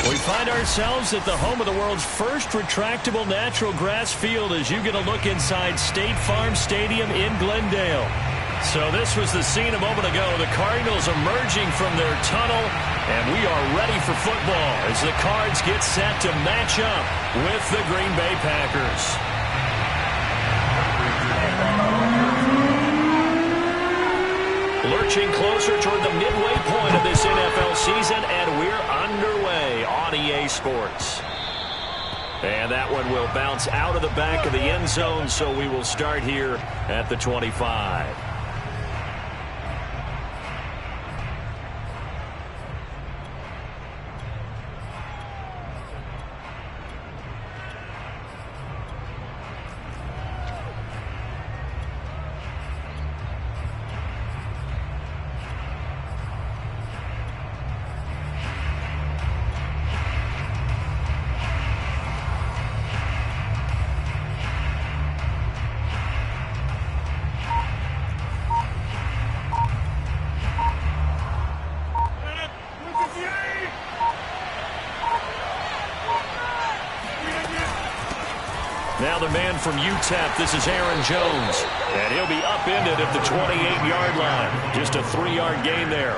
We find ourselves at the home of the world's first retractable natural grass field as you get a look inside State Farm Stadium in Glendale. So this was the scene a moment ago. The Cardinals emerging from their tunnel, and we are ready for football as the Cards get set to match up with the Green Bay Packers. Lurching closer toward the midway point of this NFL season, and we're underway on EA Sports. And that one will bounce out of the back of the end zone, so we will start here at the 25. Now the man from UTEP, this is Aaron Jones. And he'll be upended at the 28-yard line. Just a 3-yard gain there.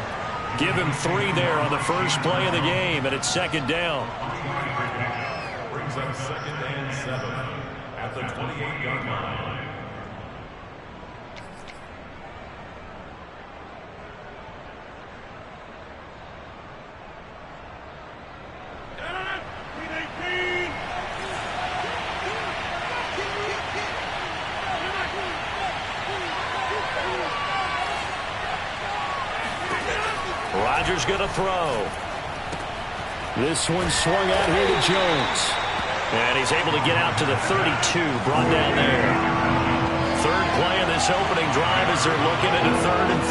Give him 3 there on the first play of the game, and it's second down. Brings up 2nd and 7 at the 28-yard line. Rodgers going to throw. This one swung out here to Jones. And he's able to get out to the 32, brought down there. Third play of this opening drive as they're looking at a 3rd and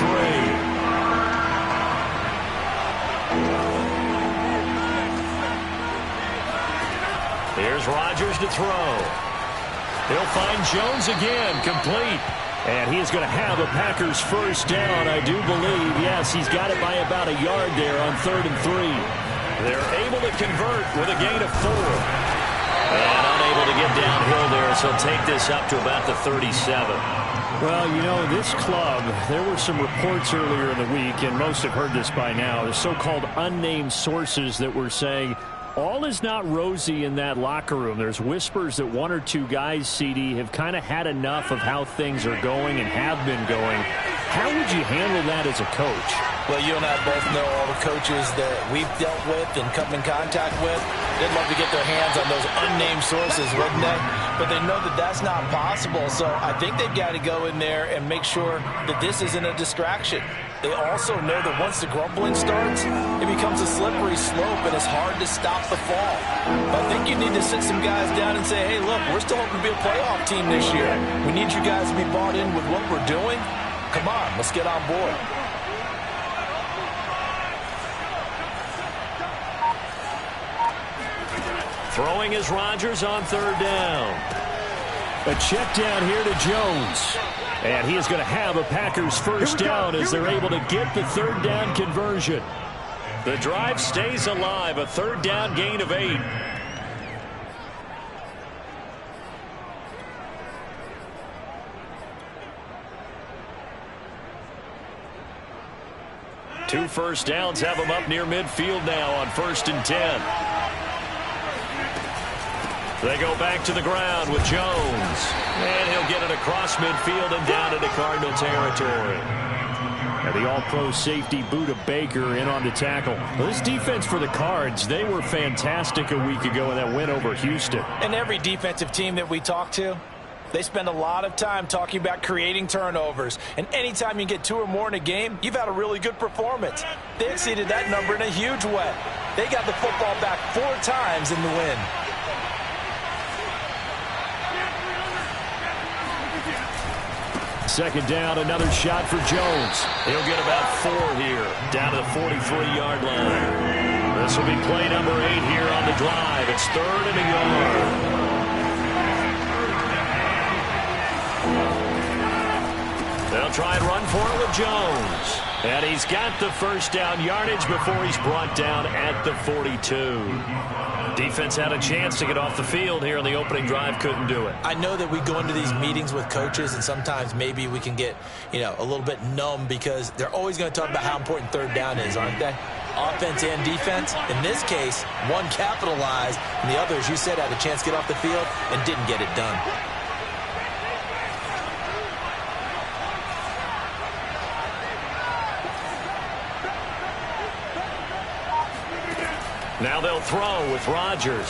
3. Here's Rodgers to throw. He'll find Jones again, complete. And he is going to have a Packers first down, I do believe. Yes, he's got it by about a yard there on 3rd and 3. They're able to convert with a gain of 4. And unable to get downhill there, so he'll take this up to about the 37. Well, you know, this club, there were some reports earlier in the week, and most have heard this by now, the so-called unnamed sources that were saying all is not rosy in that locker room. There's whispers that 1 or 2 guys, CD, have kind of had enough of how things are going and have been going. How would you handle that as a coach? Well, you and I both know all the coaches that we've dealt with and come in contact with. They'd love to get their hands on those unnamed sources, wouldn't they? But they know that that's not possible, so I think they've got to go in there and make sure that this isn't a distraction. They also know that once the grumbling starts, it becomes a slippery slope, and it's hard to stop the fall. But I think you need to sit some guys down and say, hey, look, we're still hoping to be a playoff team this year. We need you guys to be bought in with what we're doing. Come on, let's get on board. Throwing is Rodgers on 3rd down. A check down here to Jones. And he is going to have a Packers first down as they're able to get the 3rd down conversion. The drive stays alive, a 3rd down gain of 8. Two first downs have him up near midfield now on 1st and 10. They go back to the ground with Jones. And he'll get it across midfield and down into Cardinal territory. And the all-pro safety Budda Baker in on the tackle. Well, this defense for the Cards, they were fantastic a week ago in that win over Houston. And every defensive team that we talk to, they spend a lot of time talking about creating turnovers. And anytime you get 2 or more in a game, you've had a really good performance. They exceeded that number in a huge way. They got the football back 4 times in the win. Second down, another shot for Jones. He'll get about 4 here, down to the 43-yard line. This will be play number 8 here on the drive. It's 3rd and a yard. They'll try and run for it with Jones. And he's got the first down yardage before he's brought down at the 42. Defense had a chance to get off the field here on the opening drive, couldn't do it. I know that we go into these meetings with coaches, and sometimes maybe we can get, a little bit numb because they're always going to talk about how important third down is, aren't they? Offense and defense. In this case, one capitalized, and the other, as you said, had a chance to get off the field and didn't get it done. Now they'll throw with Rodgers.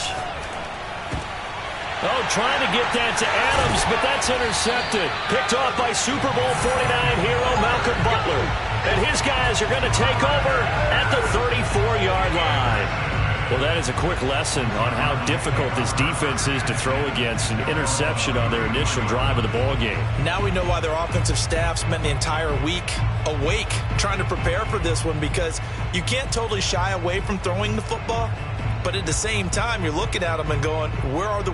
Oh, trying to get that to Adams, but that's intercepted. Picked off by Super Bowl 49 hero Malcolm Butler. And his guys are going to take over at the 34-yard line. Well, that is a quick lesson on how difficult this defense is to throw against. An interception on their initial drive of the ballgame. Now we know why their offensive staff spent the entire week awake trying to prepare for this one, because you can't totally shy away from throwing the football, but at the same time, you're looking at them and going, where are the...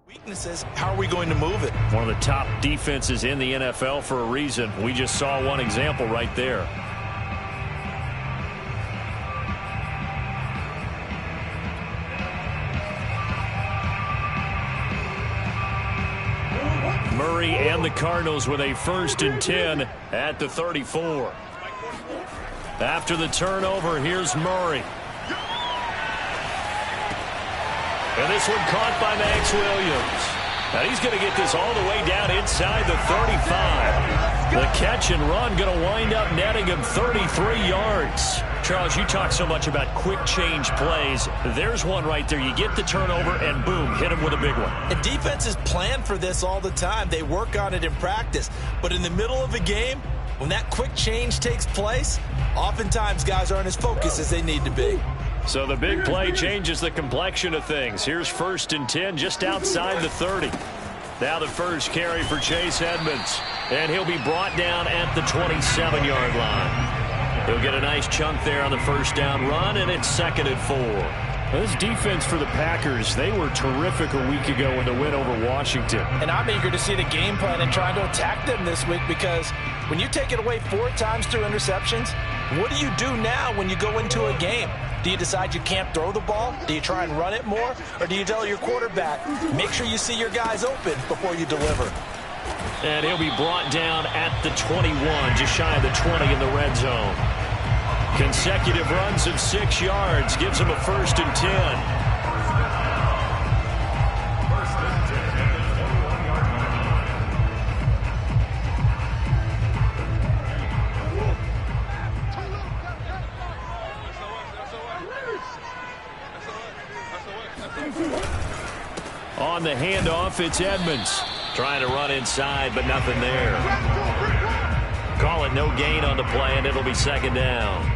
weaknesses? How are we going to move it? One of the top defenses in the NFL for a reason. We just saw one example right there. Murray and the Cardinals with a 1st and 10 at the 34. After the turnover, here's Murray. And this one caught by Max Williams. And he's going to get this all the way down inside the 35. The catch and run going to wind up netting him 33 yards. Charles, you talk so much about quick change plays. There's one right there. You get the turnover and boom, hit him with a big one. And defenses plan for this all the time. They work on it in practice. But in the middle of a game, when that quick change takes place, oftentimes guys aren't as focused as they need to be. So the big play changes the complexion of things. Here's 1st and 10 just outside the 30. Now the first carry for Chase Edmonds. And he'll be brought down at the 27-yard line. He'll get a nice chunk there on the first down run, and it's 2nd and 4. This defense for the Packers, they were terrific a week ago in the win over Washington. And I'm eager to see the game plan and trying to attack them this week, because when you take it away 4 times through interceptions, what do you do now when you go into a game? Do you decide you can't throw the ball? Do you try and run it more? Or do you tell your quarterback, make sure you see your guys open before you deliver? And he'll be brought down at the 21, just shy of the 20 in the red zone. Consecutive runs of 6 yards gives him a 1st and 10. On the handoff, it's Edmonds. Trying to run inside, but nothing there. Call it no gain on the play, and it'll be 2nd down.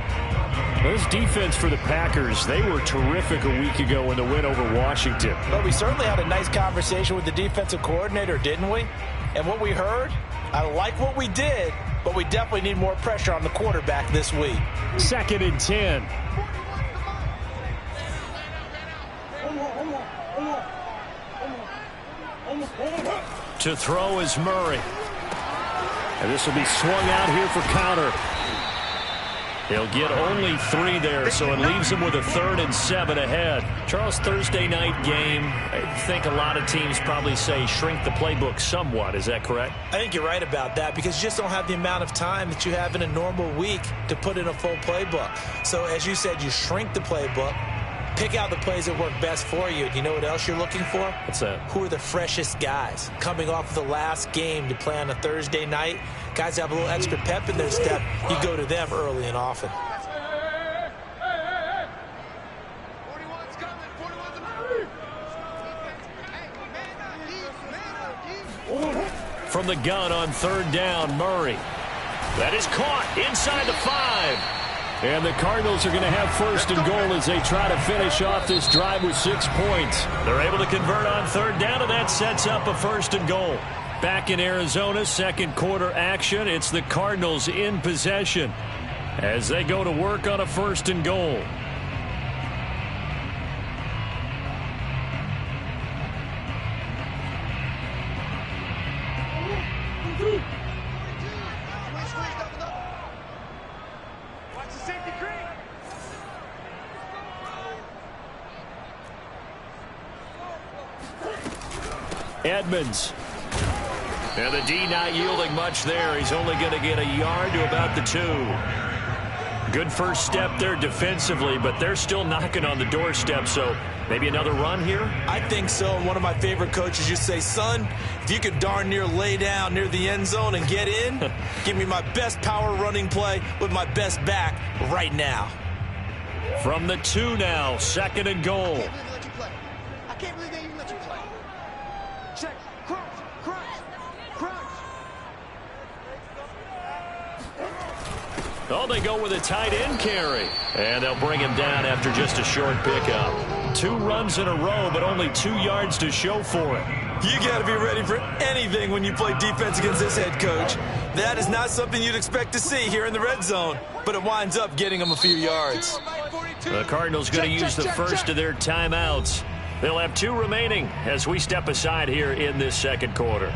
This defense for the Packers, they were terrific a week ago in the win over Washington. But we certainly had a nice conversation with the defensive coordinator, didn't we? And what we heard, I like what we did, but we definitely need more pressure on the quarterback this week. 2nd and 10. To throw is Murray. And this will be swung out here for counter. He'll get only 3 there, so it leaves him with a 3rd and 7 ahead. Charles, Thursday night game, I think a lot of teams probably say shrink the playbook somewhat. Is that correct? I think you're right about that, because you just don't have the amount of time that you have in a normal week to put in a full playbook. So as you said, you shrink the playbook, pick out the plays that work best for you. You know what else you're looking for? What's that? Who are the freshest guys coming off the last game to play on a Thursday night? Guys have a little extra pep in their step. You go to them early and often. from the gun on 3rd down. Murray. That is caught inside the 5. And the Cardinals are going to have 1st and goal as they try to finish off this drive with 6 points. They're able to convert on 3rd down, and that sets up a 1st and goal. Back in Arizona, 2nd quarter action. It's the Cardinals in possession as they go to work on a 1st and goal. Edmonds. And the D not yielding much there. He's only going to get a yard to about the 2. Good first step there defensively, but they're still knocking on the doorstep, so maybe another run here? I think so, and one of my favorite coaches used to say, son, if you could darn near lay down near the end zone and get in, give me my best power running play with my best back right now. From the 2 now, 2nd and goal. I can't believe they even let you play. Check. Crunch. Oh, they go with a tight end carry. And they'll bring him down after just a short pickup. 2 runs in a row, but only 2 yards to show for it. You got to be ready for anything when you play defense against this head coach. That is not something you'd expect to see here in the red zone, but it winds up getting him a few yards. The Cardinals going to use the first of their timeouts. They'll have 2 remaining as we step aside here in this 2nd quarter.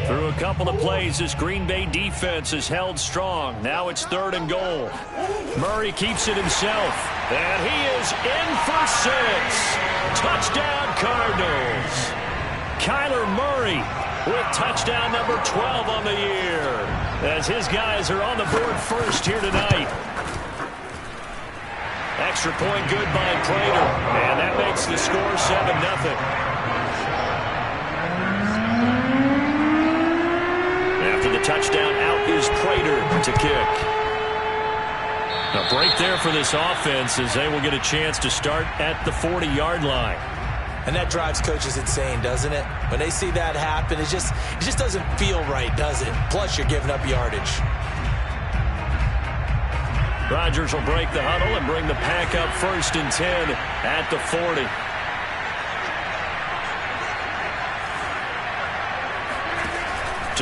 Through a couple of plays, this Green Bay defense is held strong. Now it's 3rd and goal. Murray keeps it himself. And he is in for 6. Touchdown, Cardinals. Kyler Murray with touchdown number 12 on the year, as his guys are on the board first here tonight. Extra point good by Prater. And that makes the score 7-0. After the touchdown, out is Prater to kick. A break there for this offense as they will get a chance to start at the 40-yard line. And that drives coaches insane, doesn't it? When they see that happen, it just doesn't feel right, does it? Plus, you're giving up yardage. Rodgers will break the huddle and bring the pack up 1st and 10 at the 40.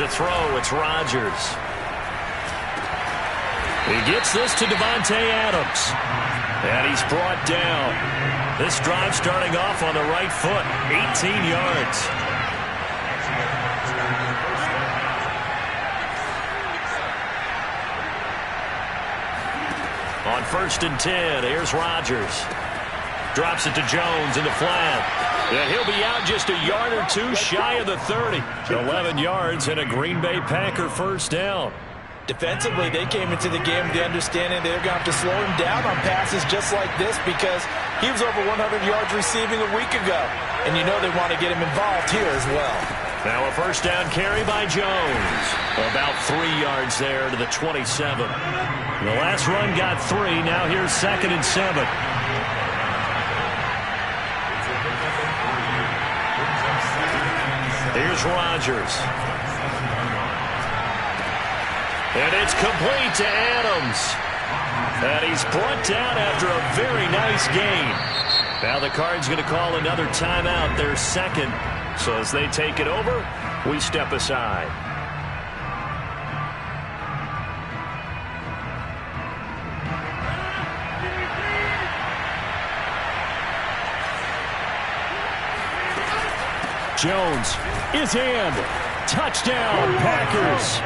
To throw, it's Rodgers. He gets this to Davante Adams. And he's brought down. This drive starting off on the right foot. 18 yards. On 1st and 10, here's Rodgers. Drops it to Jones in the flat. And he'll be out just a yard or 2 shy of the 30. 11 yards and a Green Bay Packer 1st down. Defensively, they came into the game with the understanding they're going to have to slow him down on passes just like this because he was over 100 yards receiving a week ago. And you know they want to get him involved here as well. Now a 1st down carry by Jones. About 3 yards there to the 27. The last run got 3. Now here's 2nd and 7. Here's Rodgers. And it's complete to Adams. And he's brought down after a very nice gain. Now the Cards going to call another timeout, their 2nd. So as they take it over, we step aside. Jones is in. Touchdown, Packers.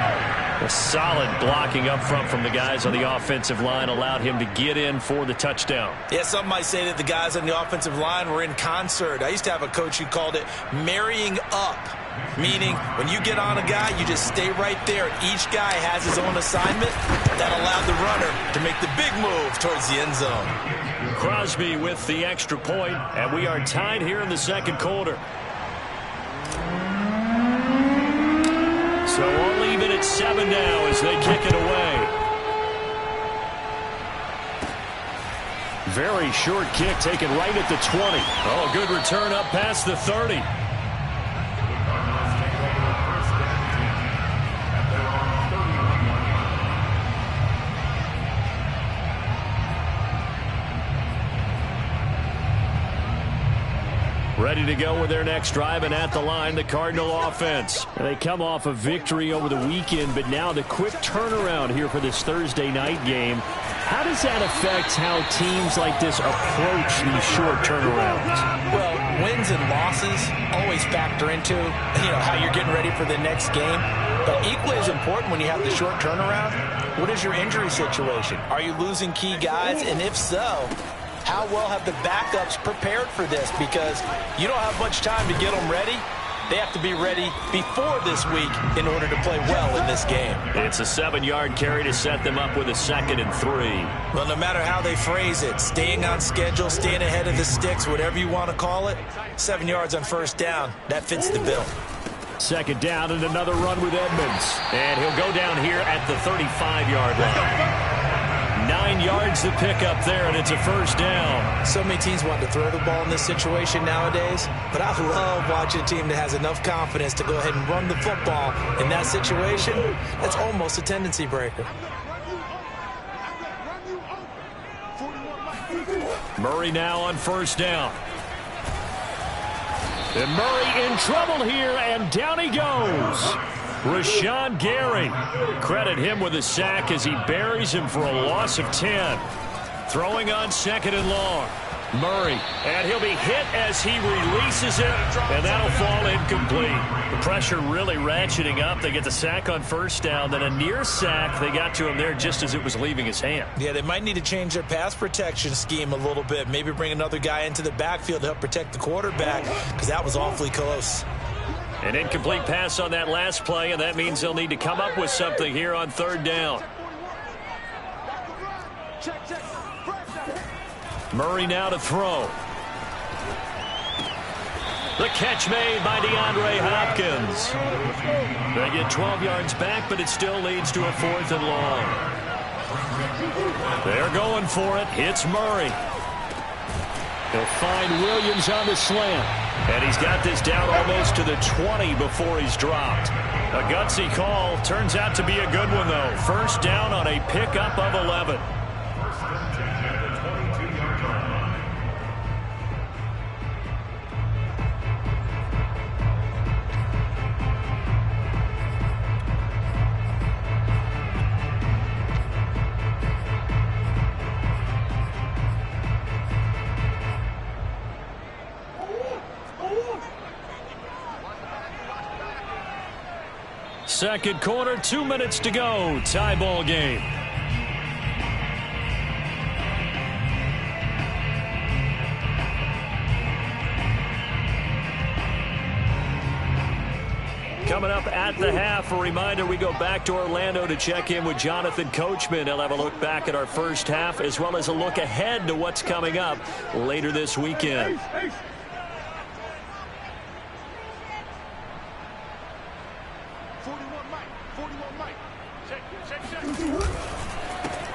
A solid blocking up front from the guys on the offensive line allowed him to get in for the touchdown. Yeah, some might say that the guys on the offensive line were in concert. I used to have a coach who called it marrying up, meaning when you get on a guy, you just stay right there. Each guy has his own assignment that allowed the runner to make the big move towards the end zone. Crosby with the extra point, and we are tied here in the 2nd quarter. So all even at 7 now as they kick it away. Very short kick taken right at the 20. Oh, good return up past the 30. Ready to go with their next drive, and at the line, the Cardinal offense. They come off a victory over the weekend, but now the quick turnaround here for this Thursday night game. How does that affect how teams like this approach these short turnarounds? Well, wins and losses always factor into, how you're getting ready for the next game. But equally as important when you have the short turnaround, what is your injury situation? Are you losing key guys? And if so, how well have the backups prepared for this? Because you don't have much time to get them ready. They have to be ready before this week in order to play well in this game. It's a 7-yard carry to set them up with a 2nd and 3. Well, no matter how they phrase it, staying on schedule, staying ahead of the sticks, whatever you want to call it, 7 yards on first down, that fits the bill. 2nd down and another run with Edmonds. And he'll go down here at the 35-yard line. 9 yards to pick up there, and it's a first down. So many teams want to throw the ball in this situation nowadays, but I love watching a team that has enough confidence to go ahead and run the football. In that situation, that's almost a tendency breaker. Murray now on first down. And Murray in trouble here, and down he goes. Rashawn Gary. Credit him with a sack as he buries him for a loss of 10. Throwing on 2nd and long. Murray, and he'll be hit as he releases it, and that'll fall incomplete. The pressure really ratcheting up. They get the sack on first down, then a near sack. They got to him there just as it was leaving his hand. Yeah, they might need to change their pass protection scheme a little bit. Maybe bring another guy into the backfield to help protect the quarterback, because that was awfully close. An incomplete pass on that last play, and that means they'll need to come up with something here on 3rd down. Murray now to throw. The catch made by DeAndre Hopkins. They get 12 yards back, but it still leads to a 4th and long. They're going for it. It's Murray. He'll find Williams on the slant. And he's got this down almost to the 20 before he's dropped. A gutsy call. Turns out to be a good one, though. First down on a pickup of 11. Second quarter, 2 minutes to go. Tie ball game. Coming up at the half, a reminder we go back to Orlando to check in with Jonathan Coachman. He'll have a look back at our first half as well as a look ahead to what's coming up later this weekend.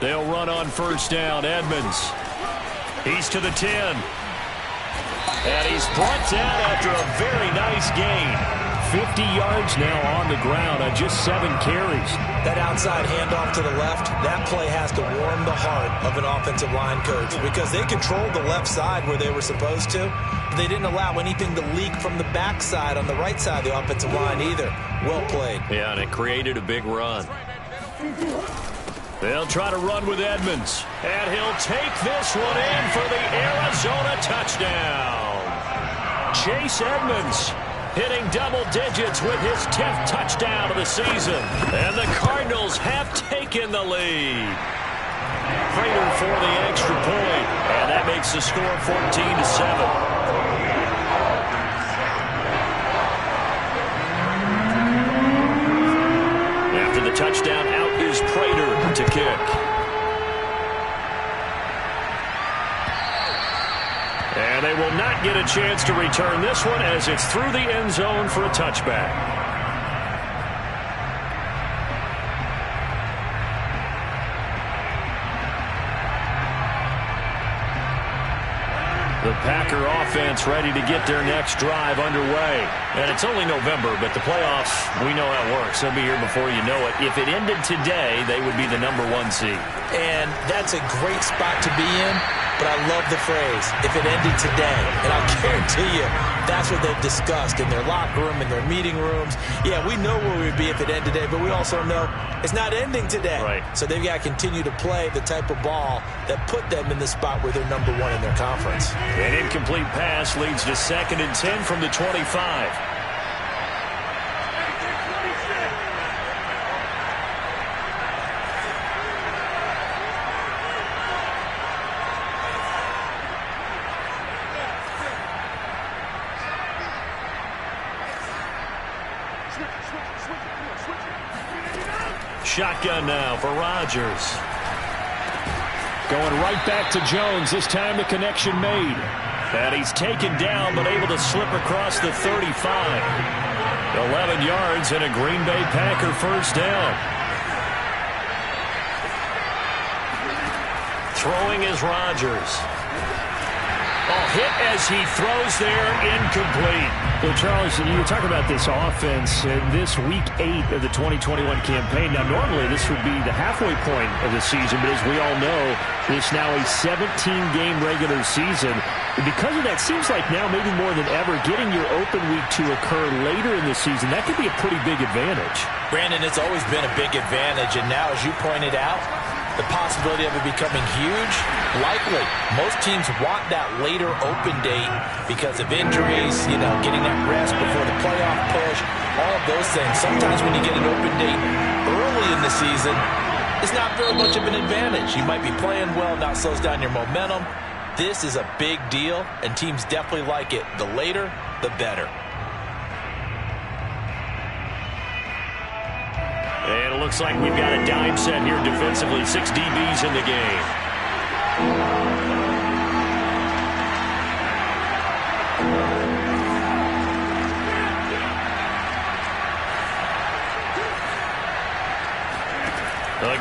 They'll run on first down. Edmonds. He's to the 10. And he's brought down after a very nice gain. 50 yards now on the ground on just 7 carries. That outside handoff to the left, that play has to warm the heart of an offensive line coach because they controlled the left side where they were supposed to. But they didn't allow anything to leak from the backside on the right side of the offensive line either. Well played. Yeah, and it created a big run. They'll try to run with Edmonds. And he'll take this one in for the Arizona touchdown. Chase Edmonds hitting double digits with his 10th touchdown of the season. And the Cardinals have taken the lead. Prater for the extra point. And that makes the score 14-7. After the touchdown, out is Prater to kick. And they will not get a chance to return this one as it's through the end zone for a touchback. The Packer offense ready to get their next drive underway. And it's only November, but the playoffs, we know how it works. They'll be here before you know it. If it ended today, they would be the #1 seed. And that's a great spot to be in, but I love the phrase, if it ended today. And I'll guarantee you, that's what they've discussed in their locker room, in their meeting rooms. Yeah, we know where we'd be if it ended today, but we also know it's not ending today. Right. So they've got to continue to play the type of ball that put them in the spot where they're #1 in their conference. An incomplete pass leads to 2nd and 10 from the 25. Shotgun now for Rodgers. Going right back to Jones. This time the connection made. And he's taken down, but able to slip across the 35. 11 yards and a Green Bay Packer first down. Throwing is Rodgers. Hit as he throws there, incomplete. Well, Charles, you talk about this offense in this week 8 of the 2021 campaign. Now, normally this would be the halfway point of the season, but as we all know, it's now a 17-game regular season. And because of that, seems like now maybe more than ever, getting your open week to occur later in the season, that could be a pretty big advantage. Brandon, it's always been a big advantage, and now, as you pointed out, the possibility of it becoming huge, likely. Most teams want that later open date because of injuries, getting that rest before the playoff push, all of those things. Sometimes when you get an open date early in the season, it's not very much of an advantage. You might be playing well, not slows down your momentum. This is a big deal, and teams definitely like it. The later, the better. And it looks like we've got a dime set here defensively. 6 DBs in the game.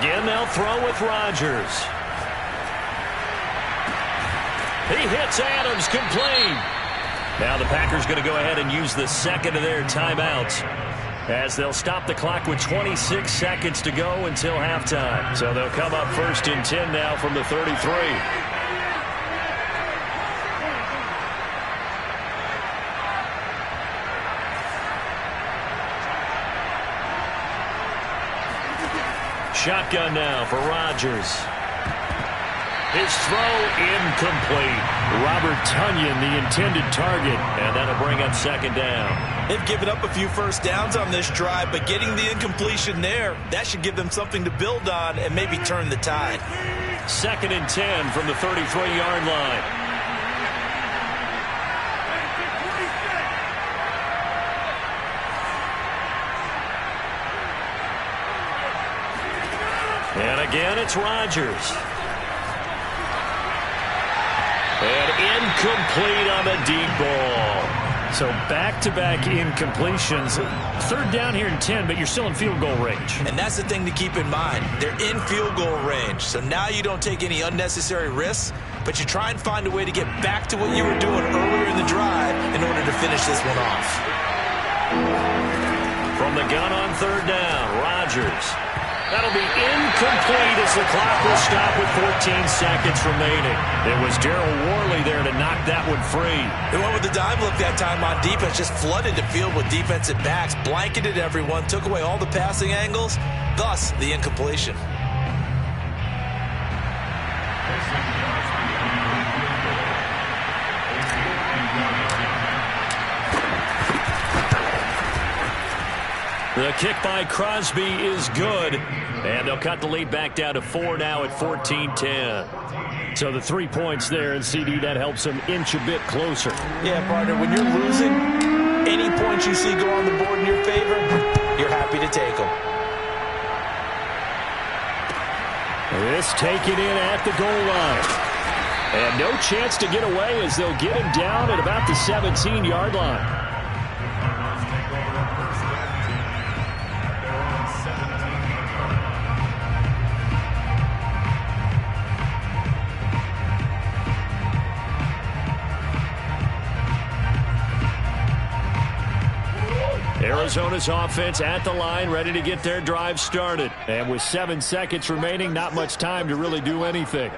Again, they'll throw with Rodgers. He hits Adams, complete. Now the Packers going to go ahead and use the second of their timeouts, as they'll stop the clock with 26 seconds to go until halftime. So they'll come up 1st and 10 now from the 33. Shotgun now for Rodgers. His throw incomplete. Robert Tonyan, the intended target, and that'll bring up 2nd down. They've given up a few first downs on this drive, but getting the incompletion there, that should give them something to build on and maybe turn the tide. 2nd and 10 from the 33-yard line. And again, it's Rodgers. And incomplete on the deep ball. So back-to-back incompletions. 3rd down here and 10, but you're still in field goal range. And that's the thing to keep in mind. They're in field goal range. So now you don't take any unnecessary risks, but you try and find a way to get back to what you were doing earlier in the drive in order to finish this one off. From the gun on 3rd down, Rodgers. That'll be incomplete as the clock will stop with 14 seconds remaining. It was Daryl Worley there to knock that one free. They went with the dime look that time on defense, just flooded the field with defensive backs, blanketed everyone, took away all the passing angles, thus the incompletion. The kick by Crosby is good, and they'll cut the lead back down to 4 now at 14-10. So the 3 points there, and CD, that helps them inch a bit closer. Yeah, partner, when you're losing, any points you see go on the board in your favor, you're happy to take them. This taken in at the goal line. And no chance to get away as they'll get him down at about the 17-yard line. Arizona's offense at the line, ready to get their drive started. And with 7 seconds remaining, not much time to really do anything.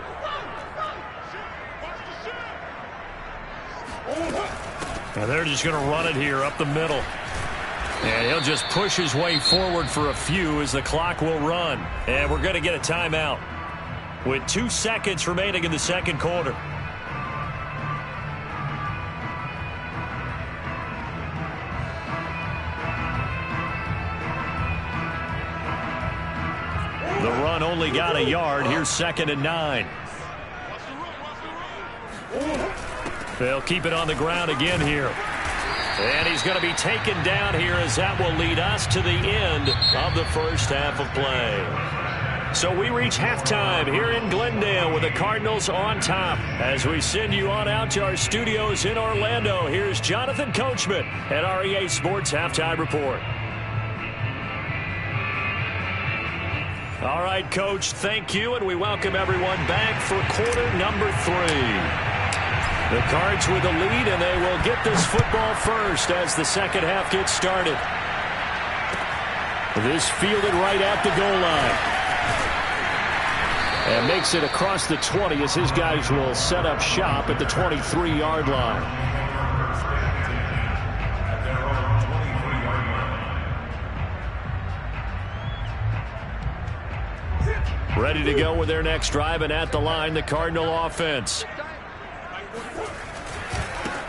And they're just going to run it here up the middle. And he'll just push his way forward for a few as the clock will run. And we're going to get a timeout with 2 seconds remaining in the second quarter. The run only got a yard. Here's 2nd and 9. They'll keep it on the ground again here. And he's going to be taken down here as that will lead us to the end of the first half of play. So we reach halftime here in Glendale with the Cardinals on top. As we send you on out to our studios in Orlando, here's Jonathan Coachman at REA Sports Halftime Report. All right, Coach, thank you, and we welcome everyone back for quarter number 3. The Cards with the lead, and they will get this football first as the second half gets started. This fielded right at the goal line. And makes it across the 20 as his guys will set up shop at the 23-yard line. Ready to go with their next drive, and at the line, the Cardinal offense.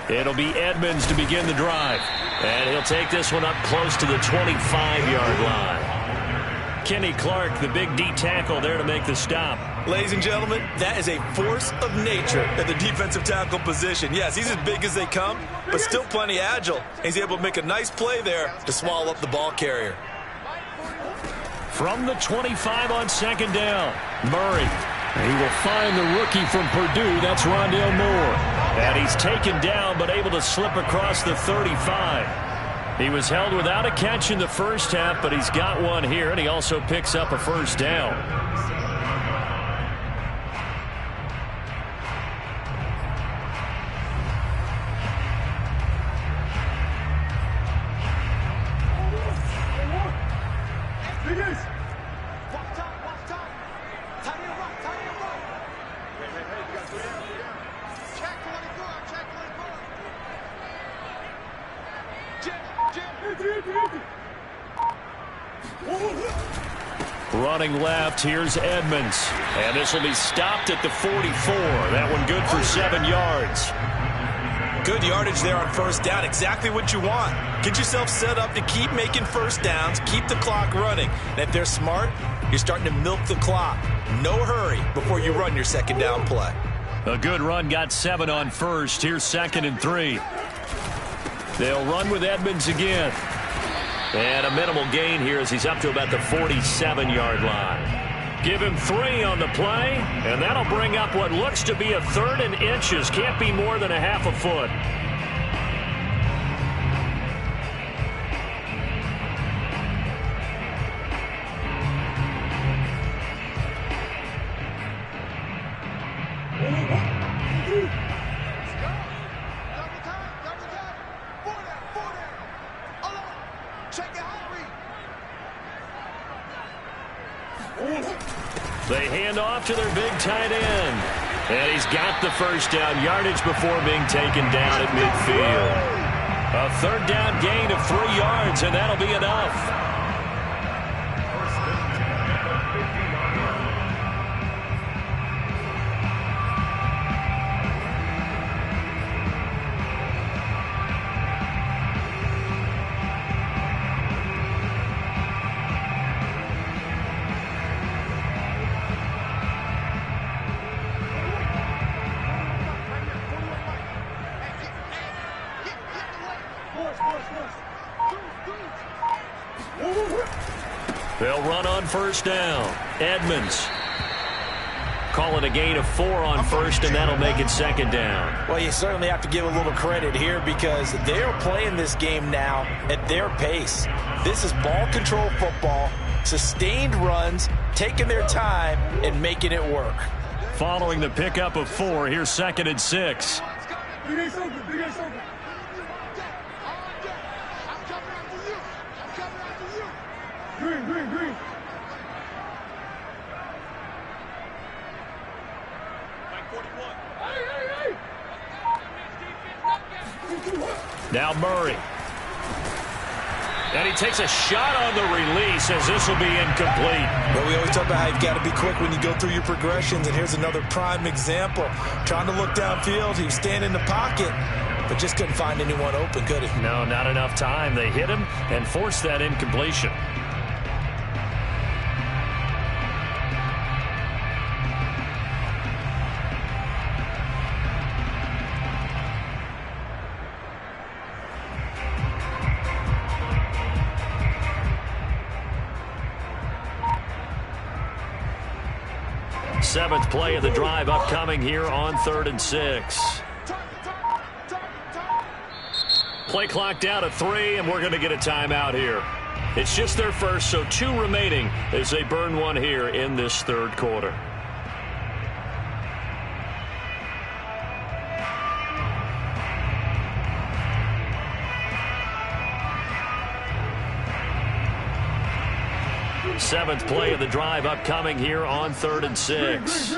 It'll be Edmonds to begin the drive. And he'll take this one up close to the 25-yard line. Kenny Clark, the big D tackle, there to make the stop. Ladies and gentlemen, that is a force of nature at the defensive tackle position. Yes, he's as big as they come, but still plenty agile. He's able to make a nice play there to swallow up the ball carrier. From the 25 on 2nd down, Murray. He will find the rookie from Purdue. That's Rondale Moore. And he's taken down but able to slip across the 35. He was held without a catch in the first half, but he's got one here, and he also picks up a first down. Running left, here's Edmonds. And this will be stopped at the 44. That one good for 7 yards. Good yardage there on first down. Exactly what you want. Get yourself set up to keep making first downs, keep the clock running. And if they're smart, you're starting to milk the clock. No hurry before you run your second down play. A good run, got 7 on first. Here's 2nd and 3. They'll run with Edmonds again. And a minimal gain here as he's up to about the 47-yard line. Give him 3 on the play, and that'll bring up what looks to be a 3rd and inches. Can't be more than a half a foot. They hand off to their big tight end. And he's got the first down yardage before being taken down at midfield. A 3rd down gain of 3 yards, and that'll be enough. They'll run on first down. Edmonds. Call it a gain of 4 on first, and that'll make it 2nd down. Well, you certainly have to give a little credit here because they're playing this game now at their pace. This is ball control football, sustained runs, taking their time, and making it work. Following the pickup of 4, here's 2nd and 6. Now Murray. And he takes a shot on the release as this will be incomplete. Well, we always talk about how you've got to be quick when you go through your progressions, and here's another prime example. Trying to look downfield, he was standing in the pocket, but just couldn't find anyone open, could he? No, not enough time. They hit him and forced that incompletion. Seventh play of the drive upcoming here on 3rd and 6. Play clock down at 3, and we're going to get a timeout here. It's just their first, so 2 remaining as they burn one here in this 3rd quarter. Seventh play of the drive upcoming here on 3rd and 6.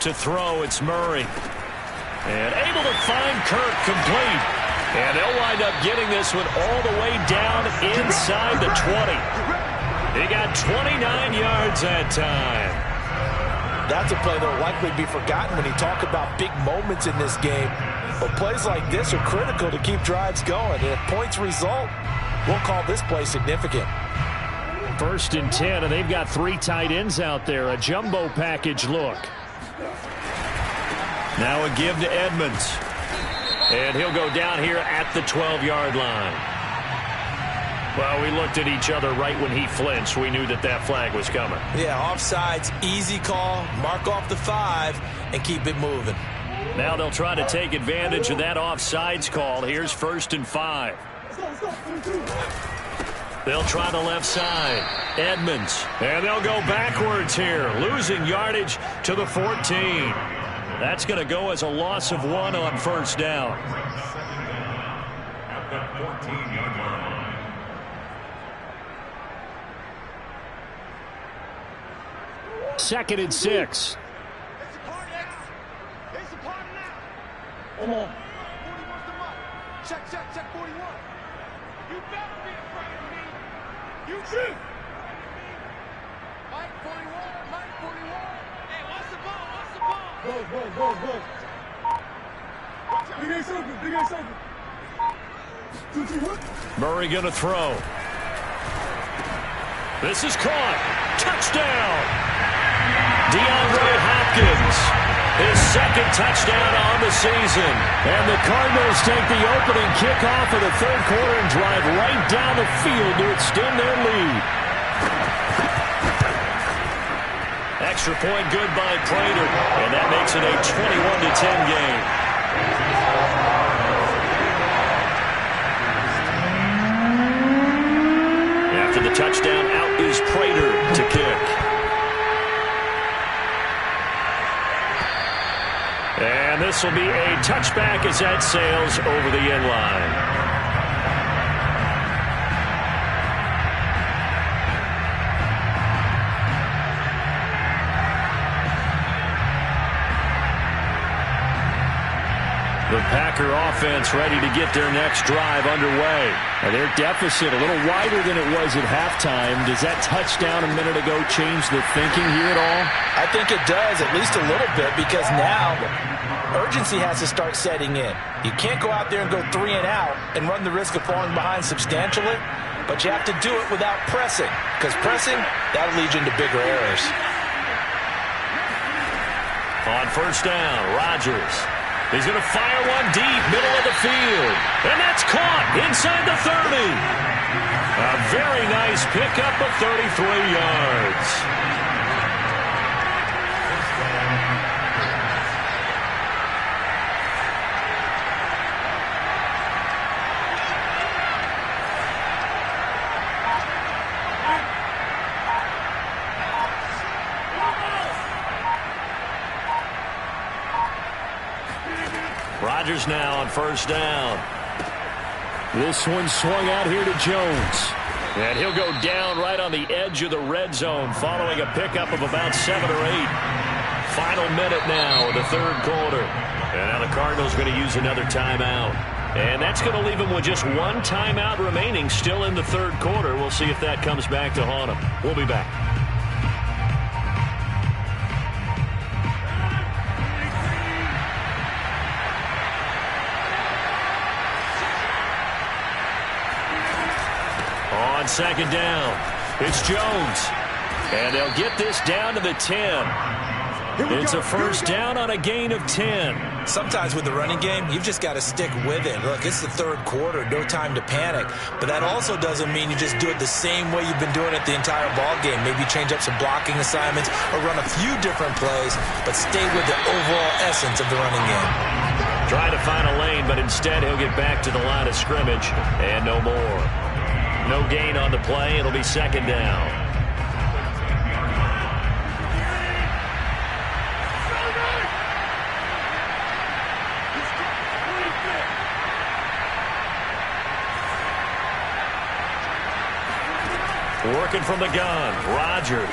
To throw, it's Murray. And able to find Kirk complete. And they'll wind up getting this one all the way down inside the 20. He got 29 yards that time. That's a play that will likely be forgotten when you talk about big moments in this game. But plays like this are critical to keep drives going. And if points result, we'll call this play significant. 1st and 10, and they've got 3 tight ends out there. A jumbo package look. Now a give to Edmonds. And he'll go down here at the 12-yard line. Well, we looked at each other right when he flinched. We knew that that flag was coming. Yeah, offsides, easy call. Mark off the 5 and keep it moving. Now they'll try to take advantage of that offsides call. Here's 1st and 5. They'll try the left side. Edmonds. And they'll go backwards here, losing yardage to the 14. That's going to go as a loss of 1 on 1st down. At the 14-yard line. 2nd and 6. Come on. 41's the mark. Check, 41. You better be afraid of me. You too. Mike 41, Mike 41. Hey, what's the ball? Go. Big A circle. Murray going to throw. This is caught. Touchdown. DeAndre Hopkins. His 2nd touchdown on the season. And the Cardinals take the opening kickoff of the 3rd quarter and drive right down the field to extend their lead. Extra point good by Prater. And that makes it a 21-10 game. After the touchdown, out is Prater to kick. And this will be a touchback as that sails over the end line. The Packer offense ready to get their next drive underway. And their deficit a little wider than it was at halftime. Does that touchdown a minute ago change the thinking here at all? I think it does, at least a little bit, because now urgency has to start setting in. You can't go out there and go 3 and out and run the risk of falling behind substantially, but you have to do it without pressing, because pressing, that'll lead you into bigger errors. On 1st down, Rodgers. He's going to fire one deep, middle of the field. And that's caught inside the 30. A very nice pickup of 33 yards. Rodgers now on 1st down. This one swung out here to Jones. And he'll go down right on the edge of the red zone following a pickup of about 7 or 8. Final minute now of the third quarter. And now the Cardinals going to use another timeout. And that's going to leave them with just one timeout remaining still in the third quarter. We'll see if that comes back to haunt them. We'll be back. On second down, it's Jones. And they'll get this down to the 10. It's a first down on a gain of 10. Sometimes with the running game, you've just got to stick with it. Look, it's the third quarter, no time to panic. But that also doesn't mean you just do it the same way you've been doing it the entire ball game. Maybe change up some blocking assignments or run a few different plays, but stay with the overall essence of the running game. Try to find a lane, but instead he'll get back to the line of scrimmage and no more. No gain on the play. It'll be second down. Working from the gun, Rodgers.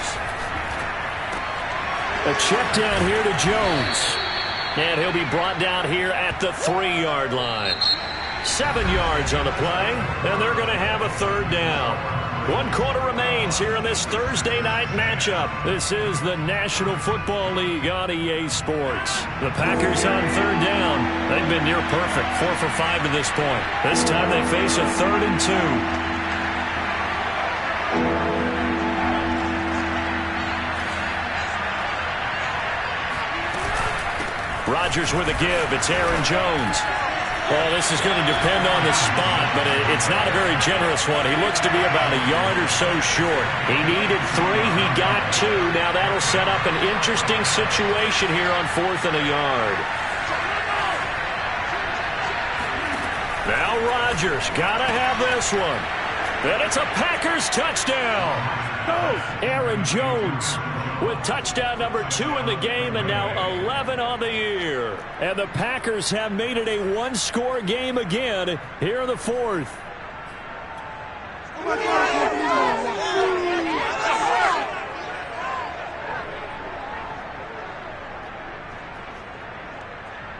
A check down here to Jones. And he'll be brought down here at the 3-yard line. 7 yards on the play, and they're going to have a third down. 1 quarter remains here in this Thursday night matchup. This is the National Football League on EA Sports. The Packers on third down. They've been near perfect, 4 for 5 to this point. This time they face a 3rd and 2. Rodgers with a give. It's Aaron Jones. Well, this is going to depend on the spot, but it's not a very generous one. He looks to be about a yard or so short. He needed 3. He got 2. Now that'll set up an interesting situation here on 4th and a yard. Now Rodgers got to have this one. And it's a Packers touchdown. Aaron Jones with touchdown number 2 in the game and now 11 on the year. And the Packers have made it a 1-score game again here in the 4th.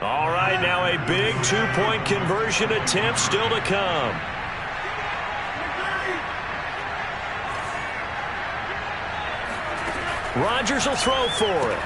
All right, now a big 2-point conversion attempt still to come. Rodgers will throw for it.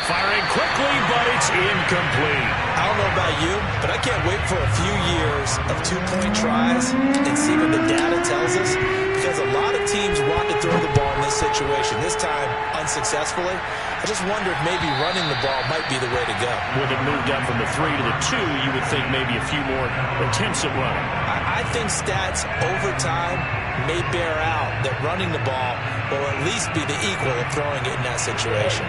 Firing quickly, but it's incomplete. I don't know about you, but I can't wait for a few years of 2-point tries and see what the data tells us, because a lot of teams want to throw the ball in this situation. This time, unsuccessfully. I just wonder if maybe running the ball might be the way to go. When it moved up from the 3 to the 2, you would think maybe a few more attempts at running. I think stats over time may bear out that running the ball will at least be the equal of throwing it in that situation.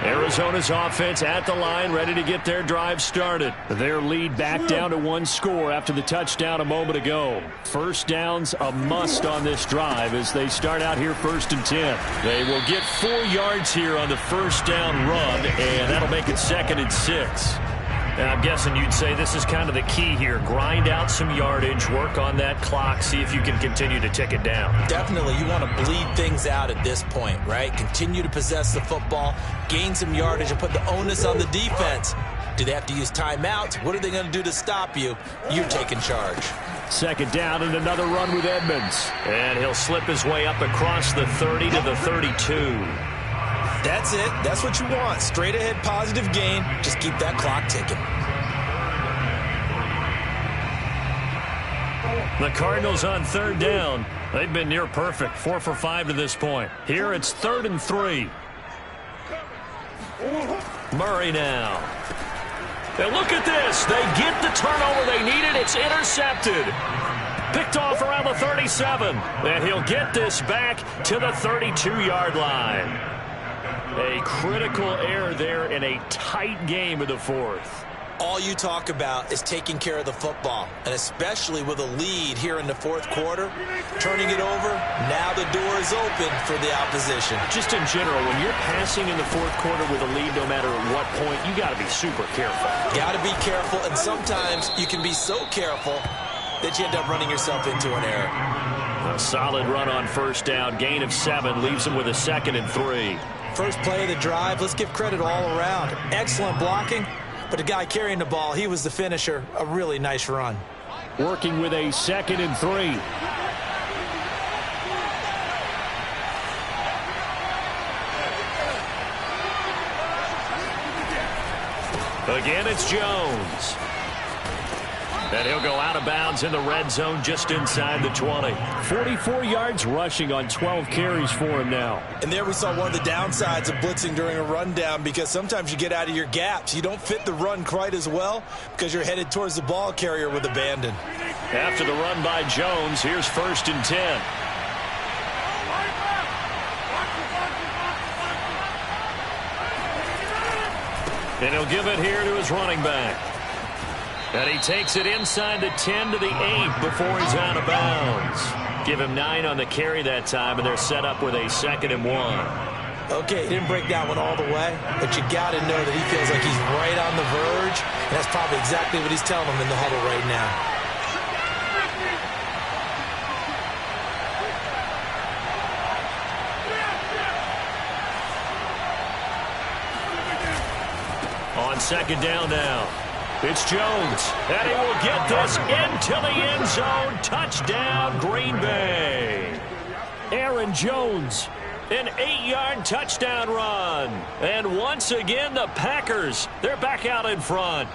Arizona's offense at the line, ready to get their drive started. Their lead back down to 1 score after the touchdown a moment ago. First down's a must on this drive as they start out here 1st and 10. They will get 4 yards here on the first down run, and that'll make it 2nd and 6. And I'm guessing you'd say this is kind of the key here. Grind out some yardage, work on that clock, see if you can continue to tick it down. Definitely, you want to bleed things out at this point, right? Continue to possess the football, gain some yardage, and put the onus on the defense. Do they have to use timeouts? What are they going to do to stop you? You're taking charge. 2nd down and another run with Edmonds. And he'll slip his way up across the 30 to the 32. That's it. That's what you want. Straight ahead positive gain. Just keep that clock ticking. The Cardinals on 3rd down. They've been near perfect. 4 for 5 to this point. Here it's 3rd and 3. Murray now. And look at this. They get the turnover they needed. It's intercepted. Picked off around the 37. And he'll get this back to the 32-yard line. A critical error there in a tight game of the 4th. All you talk about is taking care of the football, and especially with a lead here in the 4th quarter, turning it over, now the door is open for the opposition. Just in general, when you're passing in the 4th quarter with a lead, no matter at what point, you got to be super careful. Got to be careful, and sometimes you can be so careful that you end up running yourself into an error. A solid run on first down. Gain of 7 leaves him with a 2nd and 3. First play of the drive, let's give credit all around. Excellent blocking, but the guy carrying the ball, he was the finisher. A really nice run. Working with a 2nd and 3. Again, it's Jones. And he'll go out of bounds in the red zone just inside the 20. 44 yards rushing on 12 carries for him now. And there we saw one of the downsides of blitzing during a rundown, because sometimes you get out of your gaps. You don't fit the run quite as well because you're headed towards the ball carrier with abandon. After the run by Jones, here's 1st and 10. And he'll give it here to his running back. And he takes it inside the 10 to the 8 before he's out of bounds. Give him 9 on the carry that time, and they're set up with a 2nd and 1. Okay, he didn't break that one all the way, but you got to know that he feels like he's right on the verge, and that's probably exactly what he's telling them in the huddle right now. On 2nd down now, it's Jones, and he will get this into the end zone. Touchdown, Green Bay. Aaron Jones. An 8-yard touchdown run. And once again, the Packers, they're back out in front.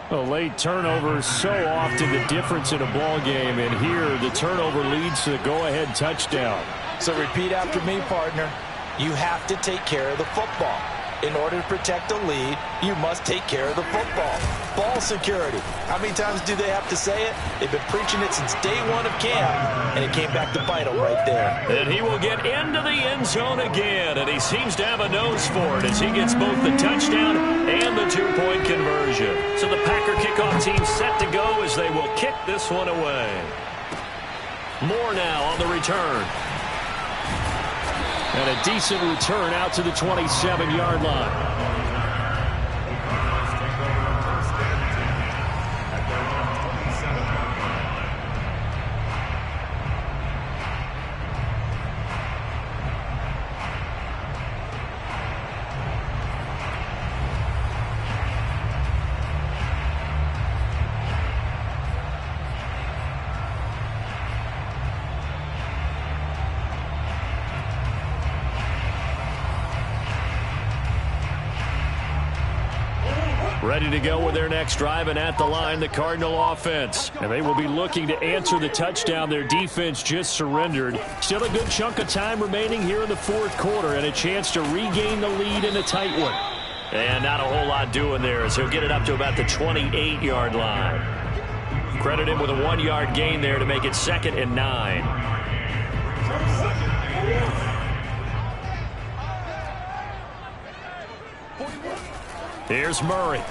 A late turnover is so often the difference in a ball game, and here the turnover leads to the go-ahead touchdown. So repeat after me, partner. You have to take care of the football. In order to protect a lead, you must take care of the football. Ball security. How many times do they have to say it? They've been preaching it since day one of camp, and it came back to bite them right there. And he will get into the end zone again, and he seems to have a nose for it as he gets both the touchdown and the 2-point conversion. So the Packer kickoff team set to go as they will kick this one away. More now on the return. And a decent return out to the 27-yard line. Ready to go with their next drive, and at the line, the Cardinal offense. And they will be looking to answer the touchdown their defense just surrendered. Still a good chunk of time remaining here in the 4th quarter, and a chance to regain the lead in a tight one. And not a whole lot doing there as he'll get it up to about the 28-yard line. Credit him with a 1-yard gain there to make it 2nd and 9. Here's Murray.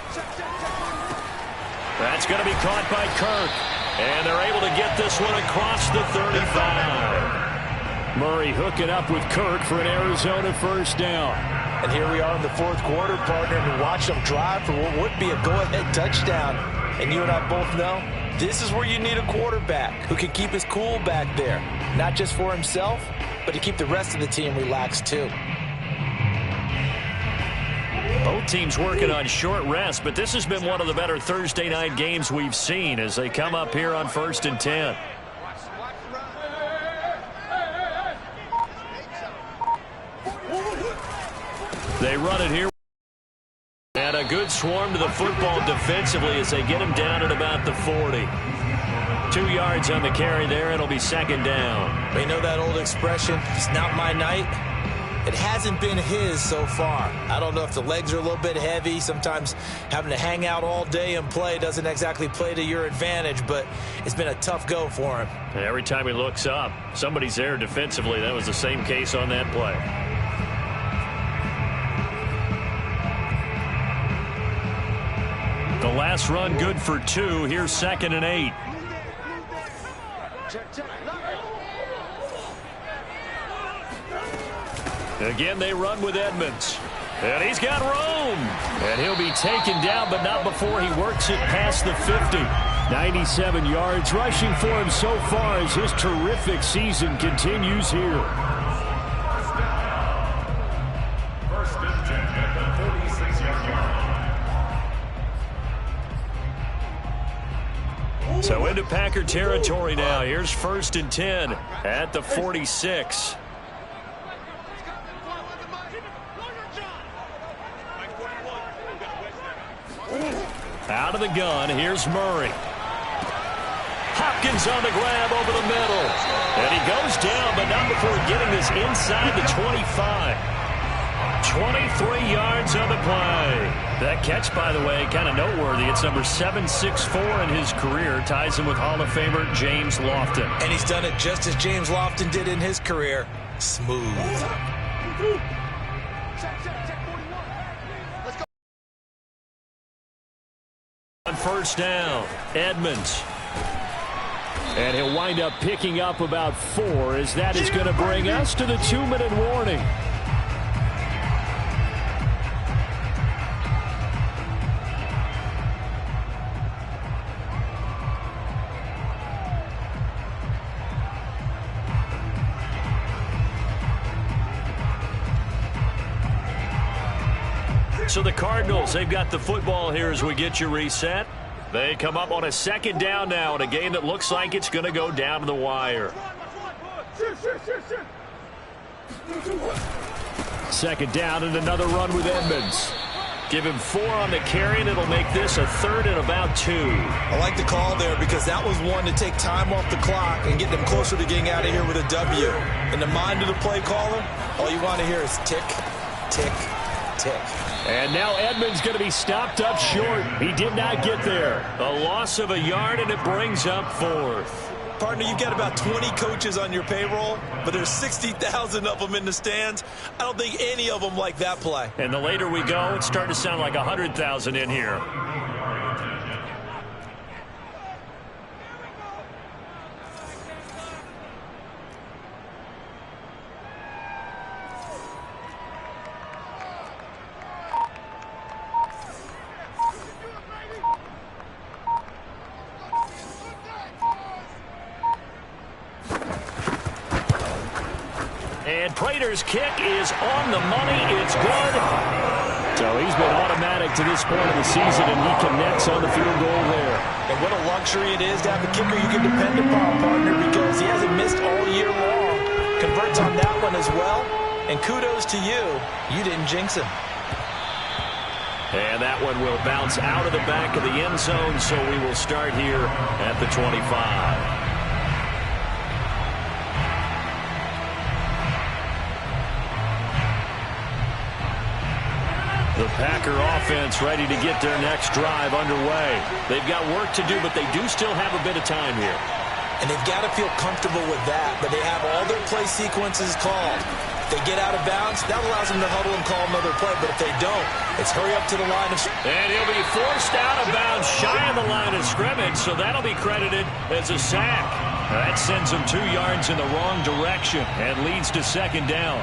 That's going to be caught by Kirk. And they're able to get this one across the 35. Murray hooking up with Kirk for an Arizona 1st down. And here we are in the 4th quarter, partner, and watch them drive for what would be a go-ahead touchdown. And you and I both know this is where you need a quarterback who can keep his cool back there. Not just for himself, but to keep the rest of the team relaxed too. Both teams working on short rest, but this has been one of the better Thursday night games we've seen as they come up here on 1st and 10. They run it here. And a good swarm to the football defensively as they get him down at about the 40. 2 yards on the carry there. It'll be 2nd down. You know that old expression, it's not my night? It hasn't been his so far. I don't know if the legs are a little bit heavy. Sometimes having to hang out all day and play doesn't exactly play to your advantage, but it's been a tough go for him. And every time he looks up, somebody's there defensively. That was the same case on that play. The last run good for 2. Here's 2nd and 8. Again, they run with Edmonds. And he's got room. And he'll be taken down, but not before he works it past the 50. 97 yards rushing for him so far as his terrific season continues here. First and 10 at the 46-yard line. So into Packer territory now. Here's first and 10 at the 46. Out of the gun, here's Murray. Hopkins on the grab over the middle. And he goes down, but not before getting this inside the 25. 23 yards on the play. That catch, by the way, kind of noteworthy. It's number 764 in his career. Ties him with Hall of Famer James Lofton. And he's done it just as James Lofton did in his career. Smooth. On first down, Edmonds. And he'll wind up picking up about 4 as that is going to bring us to the 2-minute warning. So the Cardinals, they've got the football here as we get you reset. They come up on a second down now in a game that looks like it's going to go down to the wire. Second down and another run with Edmonds. Give him 4 on the carry, and it'll make this a 3rd and about 2. I like the call there because that was one to take time off the clock and get them closer to getting out of here with a W. In the mind of the play caller, all you want to hear is tick, tick, tick. And now Edmonds going to be stopped up short. He did not get there. A loss of a yard, and it brings up 4th. Partner, you've got about 20 coaches on your payroll, but there's 60,000 of them in the stands. I don't think any of them like that play. And the later we go, it's starting to sound like 100,000 in here. And Prater's kick is on the money. It's good. So he's been automatic to this point of the season, and he connects on the field goal there. And what a luxury it is to have a kicker you can depend upon, partner, because he hasn't missed all year long. Converts on that one as well. And kudos to you. You didn't jinx him. And that one will bounce out of the back of the end zone, so we will start here at the 25. The Packer offense ready to get their next drive underway. They've got work to do, but they do still have a bit of time here. And they've got to feel comfortable with that, but they have all their play sequences called. If they get out of bounds, that allows them to huddle and call another play, but if they don't, it's hurry up to the line of scrimmage. And he'll be forced out of bounds shy of the line of scrimmage, so that'll be credited as a sack. That sends them 2 yards in the wrong direction and leads to second down.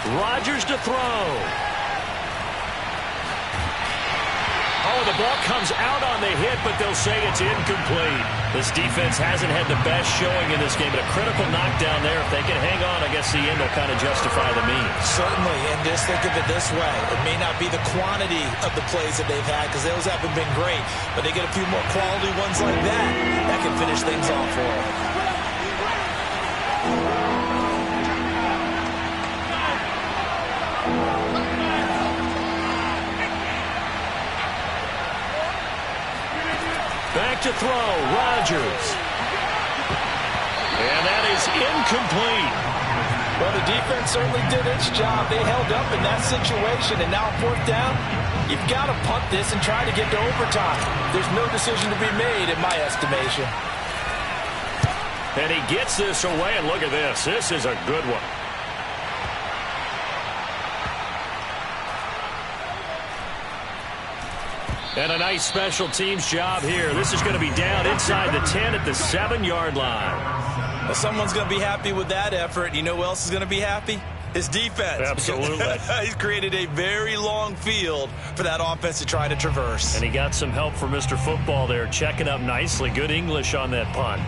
Rodgers to throw. Oh, the ball comes out on the hit, but they'll say it's incomplete. This defense hasn't had the best showing in this game, but a critical knockdown there. If they can hang on, I guess the end will kind of justify the means. Certainly, and just think of it this way. It may not be the quantity of the plays that they've had, because those haven't been great, but they get a few more quality ones like that. That can finish things off for them. Back to throw, Rodgers. And that is incomplete. Well, the defense certainly did its job. They held up in that situation, and now fourth down, you've got to punt this and try to get to overtime. There's no decision to be made in my estimation. And he gets this away, and look at this. This is a good one. And a nice special teams job here. This is going to be down inside the 10 at the 7-yard line. Well, someone's going to be happy with that effort. You know who else is going to be happy? His defense. Absolutely. He's created a very long field for that offense to try to traverse. And he got some help from Mr. Football there, checking up nicely. Good English on that punt.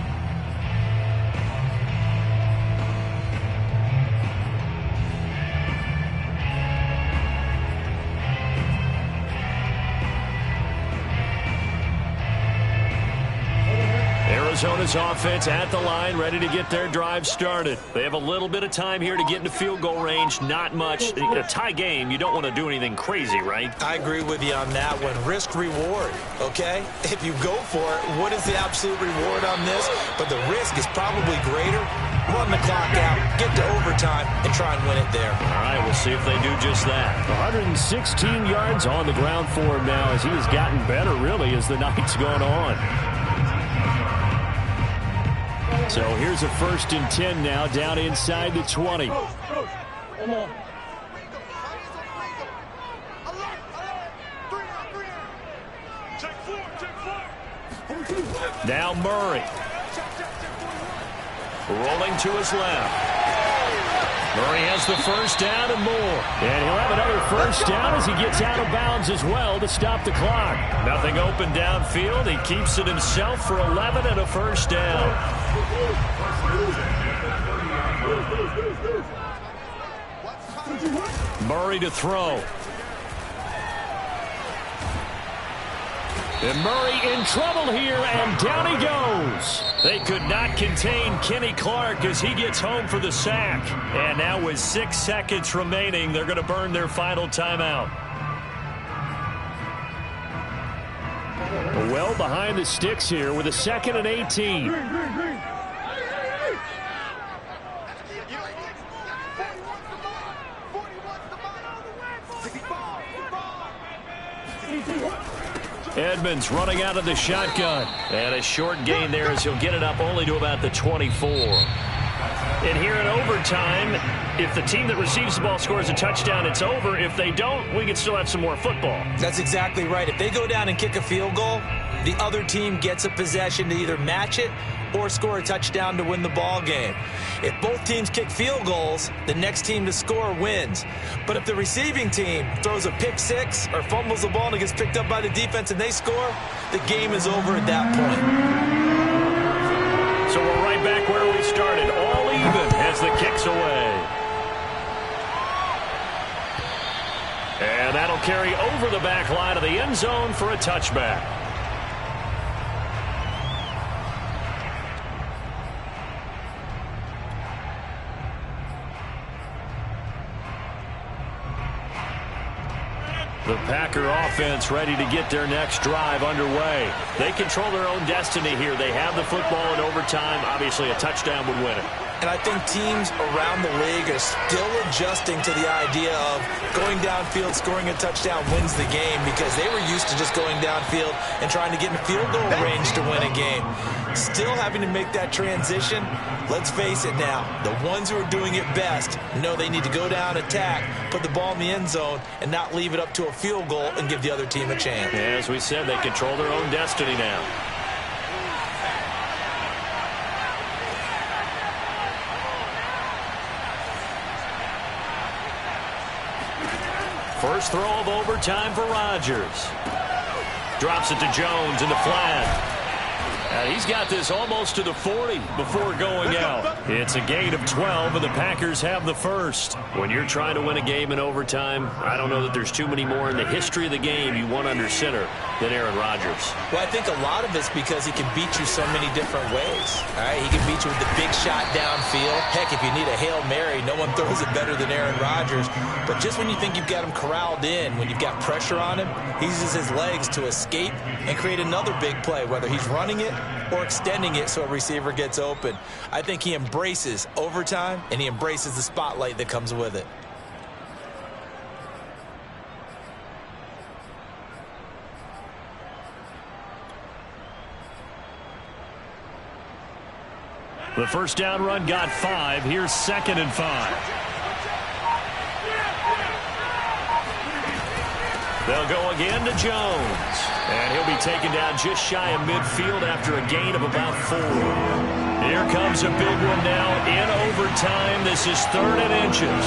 Arizona's offense at the line, ready to get their drive started. They have a little bit of time here to get into field goal range, not much. In a tie game, you don't want to do anything crazy, right? I agree with you on that one. Risk-reward, okay? If you go for it, what is the absolute reward on this? But the risk is probably greater. Run the clock out, get to overtime, and try and win it there. All right, we'll see if they do just that. 116 yards on the ground for him now as he has gotten better, really, as the night's gone on. So here's a 1st and 10 now, down inside the 20. Come on. Now Murray. Rolling to his left. Murray has the first down and more. And he'll have another first down as he gets out of bounds as well to stop the clock. Nothing open downfield. He keeps it himself for 11 and a first down. Murray to throw. And Murray in trouble here, and down he goes. They could not contain Kenny Clark as he gets home for the sack. And now with 6 seconds remaining, they're going to burn their final timeout. Well behind the sticks here with a 2nd and 18. Edmonds running out of the shotgun. And a short gain there as he'll get it up only to about the 24. And here in overtime, if the team that receives the ball scores a touchdown, it's over. If they don't, we can still have some more football. That's exactly right. If they go down and kick a field goal, the other team gets a possession to either match it or score a touchdown to win the ball game. If both teams kick field goals, the next team to score wins. But if the receiving team throws a pick six or fumbles the ball and it gets picked up by the defense and they score, the game is over at that point. So we're right back where we started, all even as the kick's away. And that'll carry over the back line of the end zone for a touchback. The Packer offense ready to get their next drive underway. They control their own destiny here. They have the football in overtime. Obviously, a touchdown would win it. And I think teams around the league are still adjusting to the idea of going downfield, scoring a touchdown wins the game, because they were used to just going downfield and trying to get in field goal range to win a game. Still having to make that transition. Let's face it now, the ones who are doing it best know they need to go down, attack, put the ball in the end zone, and not leave it up to a field goal and give the other team a chance. As we said, they control their own destiny now. First throw of overtime for Rodgers. Drops it to Jones in the flat. And he's got this almost to the 40 before going out. It's a gain of 12, and the Packers have the first. When you're trying to win a game in overtime, I don't know that there's too many more in the history of the game you want under center than Aaron Rodgers. Well, I think a lot of it's because he can beat you so many different ways. All right, he can beat you with the big shot downfield. Heck, if you need a Hail Mary, no one throws it better than Aaron Rodgers. But just when you think you've got him corralled in, when you've got pressure on him, he uses his legs to escape and create another big play, whether he's running it or extending it so a receiver gets open. I think he embraces overtime, and he embraces the spotlight that comes with it. The first down run got 5. Here's 2nd and 5. They'll go again to Jones. And he'll be taken down just shy of midfield after a gain of about 4. Here comes a big one now in overtime. This is 3rd and inches.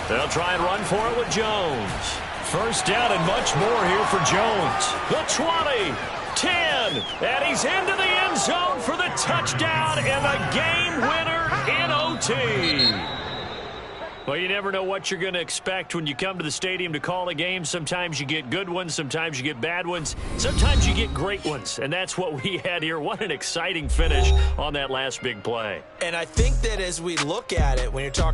They'll try and run for it with Jones. First down and much more here for Jones. The 20, 10, and he's into the end zone for the touchdown and the game winner in OT. Well, you never know what you're going to expect when you come to the stadium to call a game. Sometimes you get good ones. Sometimes you get bad ones. Sometimes you get great ones. And that's what we had here. What an exciting finish on that last big play. And I think that as we look at it, when you're talking